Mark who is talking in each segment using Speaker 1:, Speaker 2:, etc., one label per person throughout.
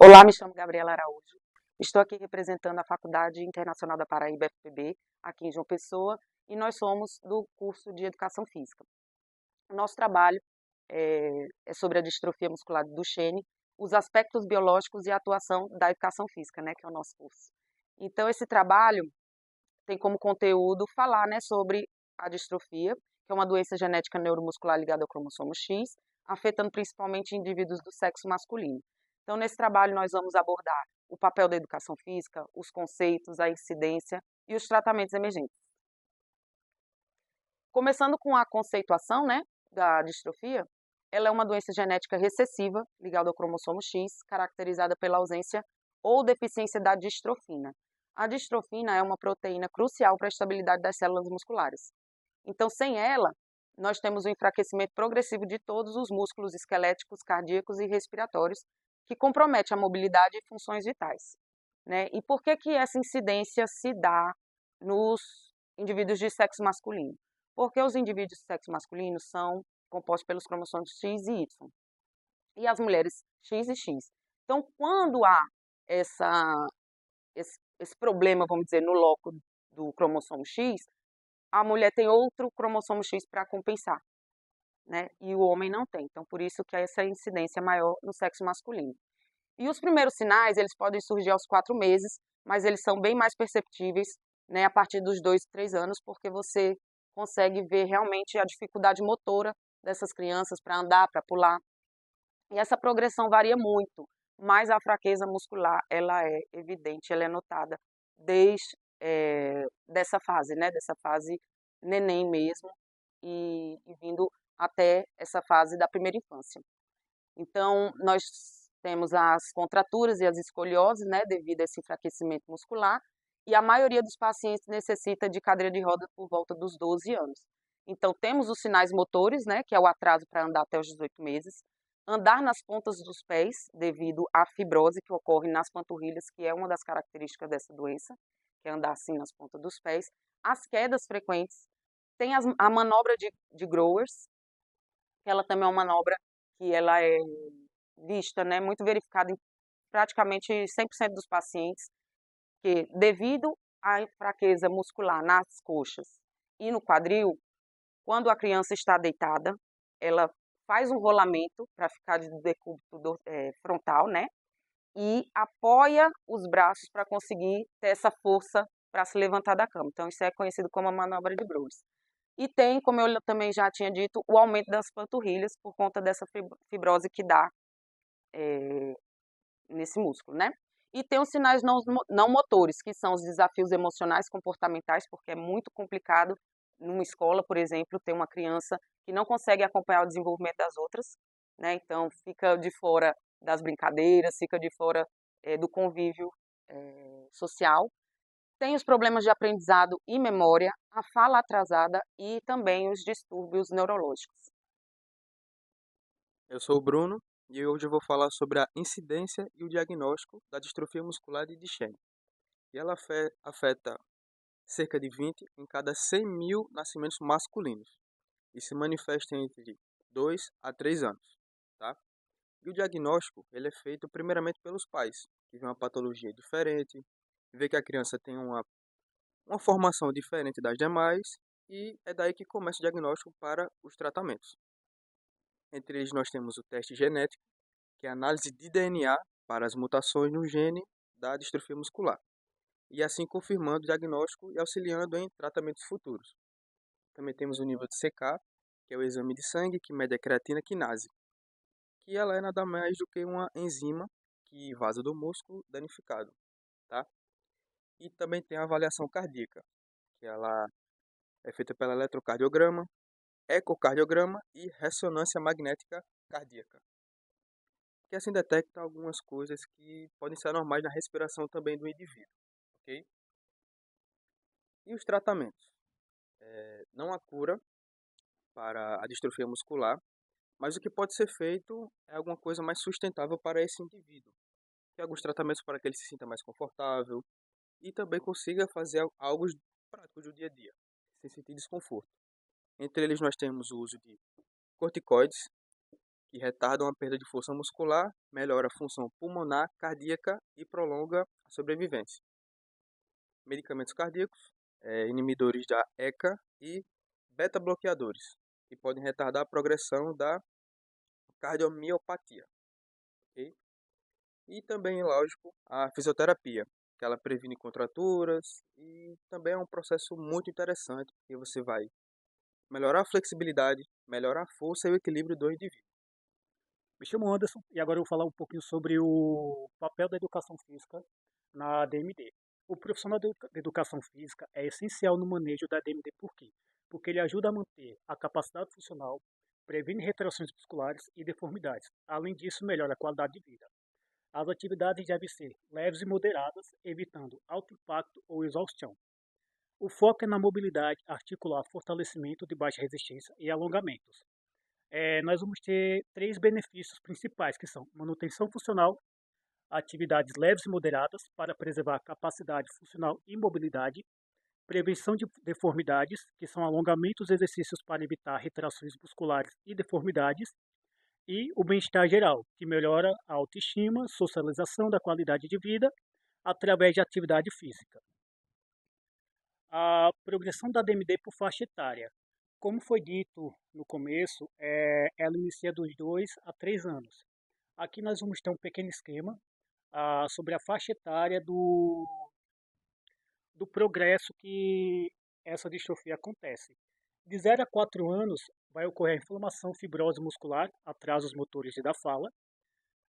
Speaker 1: Olá, me chamo Gabriela Araújo. Estou aqui representando a Faculdade Internacional da Paraíba, FPB, aqui em João Pessoa, e nós somos do curso de Educação Física. O nosso trabalho é sobre a distrofia muscular do Duchenne, os aspectos biológicos e a atuação da educação física, né, que é o nosso curso. Então, esse trabalho tem como conteúdo falar, né, sobre a distrofia, que é uma doença genética neuromuscular ligada ao cromossomo X, afetando principalmente indivíduos do sexo masculino. Então, nesse trabalho, nós vamos abordar o papel da educação física, os conceitos, a incidência e os tratamentos emergentes. Começando com a conceituação, né, da distrofia, ela é uma doença genética recessiva ligada ao cromossomo X, caracterizada pela ausência ou deficiência da distrofina. A distrofina é uma proteína crucial para a estabilidade das células musculares. Então, sem ela, nós temos o enfraquecimento progressivo de todos os músculos esqueléticos, cardíacos e respiratórios, que compromete a mobilidade e funções vitais, né? E por que que essa incidência se dá nos indivíduos de sexo masculino? Porque os indivíduos de sexo masculino são compostos pelos cromossomos X e Y, e as mulheres X e X. Então, quando há essa, esse problema, vamos dizer, no loco do cromossomo X, a mulher tem outro cromossomo X para compensar, né? E o homem não tem. Então, por isso que essa incidência é maior no sexo masculino. E os primeiros sinais, eles podem surgir aos 4 meses, mas eles são bem mais perceptíveis, né, a partir dos 2, 3 anos, porque você consegue ver realmente a dificuldade motora dessas crianças para andar, para pular. E essa progressão varia muito, mas a fraqueza muscular, ela é evidente, ela é notada desde dessa fase, né, dessa fase neném mesmo, e vindo até essa fase da primeira infância. Então, nós temos as contraturas e as escolioses, né, devido a esse enfraquecimento muscular, e a maioria dos pacientes necessita de cadeira de rodas por volta dos 12 anos. Então, temos os sinais motores, né, que é o atraso para andar até os 18 meses, andar nas pontas dos pés, devido à fibrose que ocorre nas panturrilhas, que é uma das características dessa doença, que é andar assim nas pontas dos pés, as quedas frequentes, tem a manobra de Growers, que ela também é uma manobra que ela é vista, né, muito verificada em praticamente 100% dos pacientes, que devido à fraqueza muscular nas coxas e no quadril, quando a criança está deitada, ela faz um rolamento para ficar de decúbito frontal, né, e apoia os braços para conseguir ter essa força para se levantar da cama. Então, isso é conhecido como a manobra de Bruce. E tem, como eu também já tinha dito, o aumento das panturrilhas por conta dessa fibrose que dá nesse músculo, né? E tem os sinais não motores, que são os desafios emocionais, comportamentais, porque é muito complicado numa escola, por exemplo, ter uma criança que não consegue acompanhar o desenvolvimento das outras, né? Então fica de fora das brincadeiras, fica de fora do convívio social. Tem os problemas de aprendizado e memória, a fala atrasada e também os distúrbios neurológicos.
Speaker 2: Eu sou o Bruno e hoje eu vou falar sobre a incidência e o diagnóstico da distrofia muscular de Duchenne. E ela afeta cerca de 20 em cada 100 mil nascimentos masculinos e se manifesta entre 2 a 3 anos, tá? E o diagnóstico ele é feito primeiramente pelos pais, que vê uma patologia diferente, vê que a criança tem uma formação diferente das demais e é daí que começa o diagnóstico para os tratamentos. Entre eles nós temos o teste genético, que é a análise de DNA para as mutações no gene da distrofia muscular, e assim confirmando o diagnóstico e auxiliando em tratamentos futuros. Também temos o nível de CK, que é o exame de sangue que mede a creatina quinase, que ela é nada mais do que uma enzima que vaza do músculo danificado, tá? E também tem a avaliação cardíaca, que ela é feita pelo eletrocardiograma, ecocardiograma e ressonância magnética cardíaca, que assim detecta algumas coisas que podem ser anormais na respiração também do indivíduo, ok? E os tratamentos? Não há cura para a distrofia muscular, mas o que pode ser feito é alguma coisa mais sustentável para esse indivíduo. Tem alguns tratamentos para que ele se sinta mais confortável e também consiga fazer algo prático do dia a dia, sem sentir desconforto. Entre eles nós temos o uso de corticoides, que retardam a perda de força muscular, melhora a função pulmonar, cardíaca e prolonga a sobrevivência. Medicamentos cardíacos, inibidores da ECA e beta-bloqueadores, que podem retardar a progressão da cardiomiopatia. Okay? E também, lógico, a fisioterapia, que ela previne contraturas e também é um processo muito interessante, porque você vai melhorar a flexibilidade, melhorar a força e o equilíbrio do indivíduo.
Speaker 3: Me chamo Anderson e agora eu vou falar um pouquinho sobre o papel da educação física na DMD. O profissional da educação física é essencial no manejo da DMD por quê? Porque ele ajuda a manter a capacidade funcional, previne retrações musculares e deformidades. Além disso, melhora a qualidade de vida. As atividades devem ser leves e moderadas, evitando alto impacto ou exaustão. O foco é na mobilidade articular, fortalecimento de baixa resistência e alongamentos. Nós vamos ter 3 benefícios principais, que são manutenção funcional, atividades leves e moderadas para preservar a capacidade funcional e mobilidade, prevenção de deformidades, que são alongamentos e exercícios para evitar retrações musculares e deformidades, e o bem-estar geral, que melhora a autoestima, socialização da qualidade de vida através de atividade física. A progressão da DMD por faixa etária. Como foi dito no começo, ela inicia dos 2 a 3 anos. Aqui nós vamos ter um pequeno esquema sobre a faixa etária do progresso que essa distrofia acontece. De 0 a 4 anos vai ocorrer a inflamação, fibrose muscular, atrasos motores e da fala.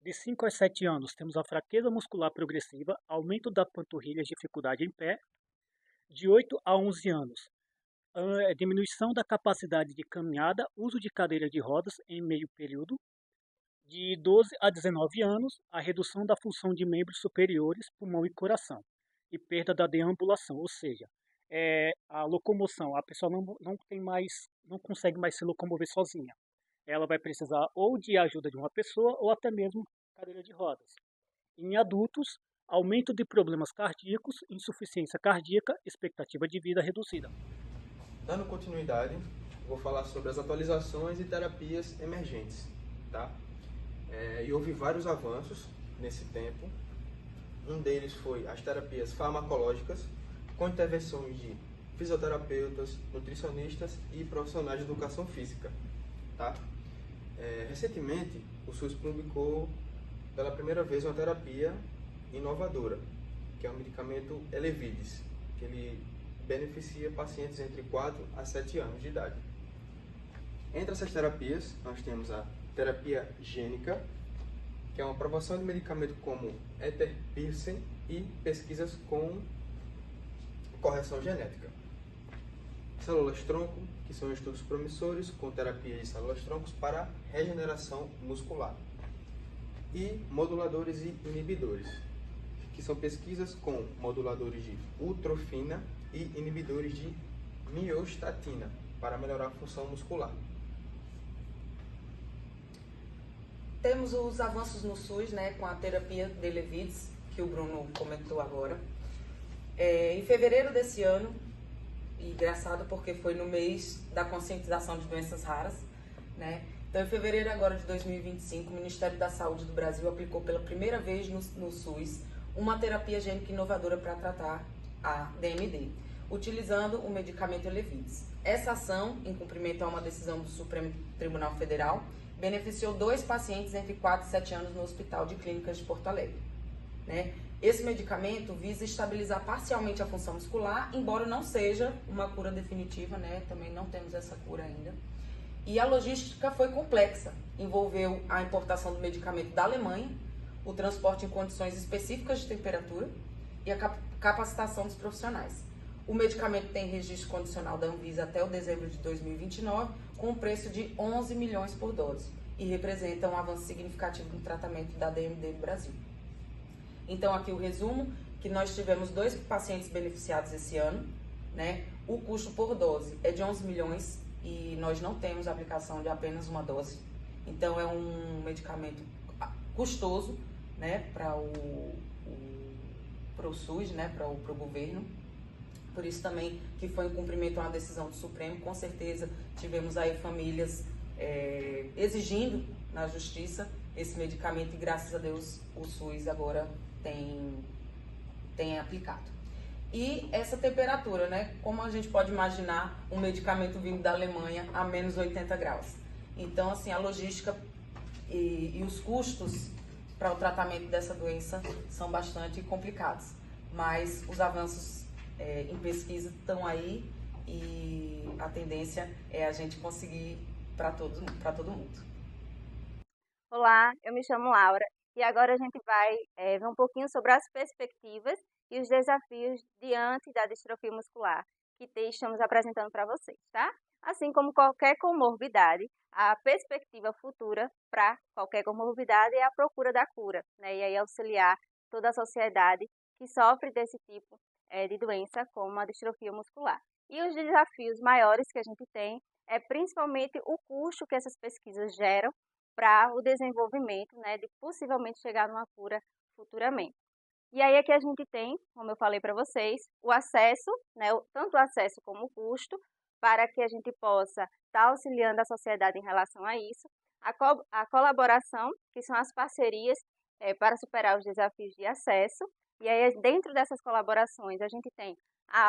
Speaker 3: De 5 a 7 anos temos a fraqueza muscular progressiva, aumento da panturrilha e dificuldade em pé. De 8 a 11 anos, diminuição da capacidade de caminhada, uso de cadeira de rodas em meio período. De 12 a 19 anos, a redução da função de membros superiores, pulmão e coração, e perda da deambulação, ou seja, a locomoção, a pessoa não consegue mais se locomover sozinha. Ela vai precisar ou de ajuda de uma pessoa ou até mesmo cadeira de rodas. Em adultos, aumento de problemas cardíacos, insuficiência cardíaca, expectativa de vida reduzida.
Speaker 2: Dando continuidade, vou falar sobre as atualizações e terapias emergentes, tá? E houve vários avanços nesse tempo. Um deles foi as terapias farmacológicas, com intervenções de fisioterapeutas, nutricionistas e profissionais de educação física, tá? Recentemente, o SUS publicou pela primeira vez uma terapia inovadora, que é o medicamento Elevidys, que ele beneficia pacientes entre 4 a 7 anos de idade. Entre essas terapias, nós temos a terapia gênica, que é uma aprovação de medicamento como eterbirsen e pesquisas com correção genética. Células-tronco, que são estudos promissores com terapia de células-troncos para regeneração muscular. E moduladores e inibidores, que são pesquisas com moduladores de utrofina e inibidores de miostatina para melhorar a função muscular.
Speaker 1: Temos os avanços no SUS, né, com a terapia de Elevidys, que o Bruno comentou agora. Em fevereiro desse ano, e engraçado porque foi no mês da conscientização de doenças raras, né? Então, em fevereiro agora de 2025, o Ministério da Saúde do Brasil aplicou pela primeira vez no SUS uma terapia gênica inovadora para tratar a DMD, utilizando o medicamento Elevidys. Essa ação, em cumprimento a uma decisão do Supremo Tribunal Federal, beneficiou 2 pacientes entre 4 e 7 anos no Hospital de Clínicas de Porto Alegre, né? Esse medicamento visa estabilizar parcialmente a função muscular, embora não seja uma cura definitiva, né? Também não temos essa cura ainda. E a logística foi complexa, envolveu a importação do medicamento da Alemanha, o transporte em condições específicas de temperatura e a capacitação dos profissionais. O medicamento tem registro condicional da Anvisa até o dezembro de 2029, com um preço de 11 milhões por dose, e representa um avanço significativo no tratamento da DMD no Brasil. Então, aqui o resumo, que nós tivemos 2 pacientes beneficiados esse ano, né? O custo por dose é de 11 milhões e nós não temos a aplicação de apenas uma dose. Então, é um medicamento custoso, né, para o SUS, né, para o governo. Por isso também que foi em cumprimento a uma decisão do Supremo, com certeza tivemos aí famílias exigindo na justiça esse medicamento e graças a Deus o SUS agora tem aplicado. E essa temperatura, né? Como a gente pode imaginar um medicamento vindo da Alemanha a menos 80 graus. Então, assim, a logística e os custos para o tratamento dessa doença são bastante complicados. Mas os avanços em pesquisa estão aí e a tendência é a gente conseguir para todo mundo.
Speaker 4: Olá, eu me chamo Laura e agora a gente vai ver um pouquinho sobre as perspectivas e os desafios diante da distrofia muscular que estamos apresentando para vocês, tá? Assim como qualquer comorbidade, a perspectiva futura para qualquer comorbidade é a procura da cura, né? E aí auxiliar toda a sociedade que sofre desse tipo de doença, como a distrofia muscular. E os desafios maiores que a gente tem é principalmente o custo que essas pesquisas geram para o desenvolvimento, né, de possivelmente chegar numa cura futuramente. E aí aqui a gente tem, como eu falei para vocês, o acesso, né, tanto o acesso como o custo, para que a gente possa estar auxiliando a sociedade em relação a isso, a colaboração, que são as parcerias para superar os desafios de acesso, e aí dentro dessas colaborações a gente tem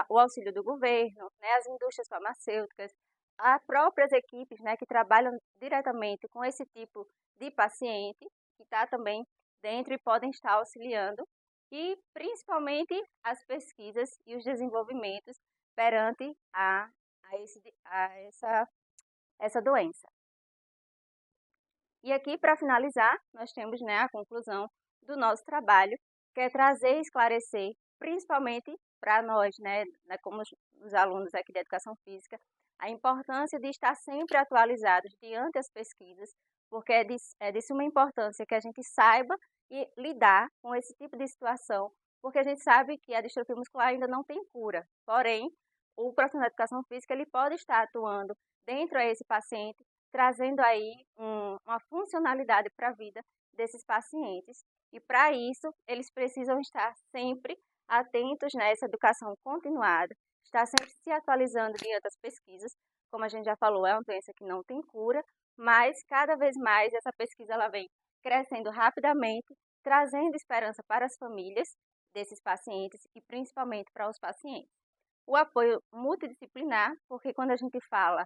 Speaker 4: o auxílio do governo, né, as indústrias farmacêuticas, as próprias equipes, né, que trabalham diretamente com esse tipo de paciente, que está também dentro e podem estar auxiliando, e principalmente as pesquisas e os desenvolvimentos perante essa doença. E aqui, para finalizar, nós temos, né, a conclusão do nosso trabalho, que é trazer e esclarecer, principalmente para nós, né, como os alunos aqui de Educação Física, a importância de estar sempre atualizados diante das pesquisas, porque é de suma importância que a gente saiba e lidar com esse tipo de situação, porque a gente sabe que a distrofia muscular ainda não tem cura. Porém, o profissional de educação física ele pode estar atuando dentro desse paciente, trazendo aí uma funcionalidade para a vida desses pacientes. E para isso, eles precisam estar sempre atentos nessa educação continuada, estar sempre se atualizando diante das pesquisas. Como a gente já falou, é uma doença que não tem cura, mas cada vez mais essa pesquisa ela vem crescendo rapidamente, trazendo esperança para as famílias desses pacientes e principalmente para os pacientes. O apoio multidisciplinar, porque quando a gente fala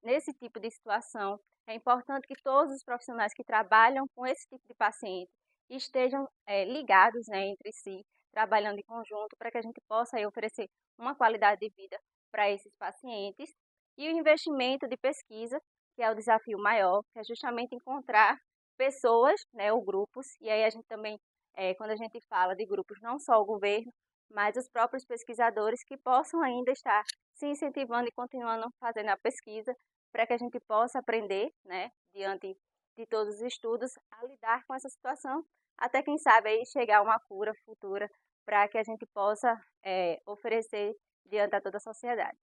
Speaker 4: nesse tipo de situação, é importante que todos os profissionais que trabalham com esse tipo de paciente estejam ligados, né, entre si, trabalhando em conjunto para que a gente possa aí, oferecer uma qualidade de vida para esses pacientes. E o investimento de pesquisa, que é o desafio maior, que é justamente encontrar pessoas, né, ou grupos, e aí a gente também, quando a gente fala de grupos, não só o governo, mas os próprios pesquisadores que possam ainda estar se incentivando e continuando fazendo a pesquisa para que a gente possa aprender, né, diante de todos os estudos, a lidar com essa situação, até quem sabe aí chegar a uma cura futura para que a gente possa oferecer diante a toda a sociedade.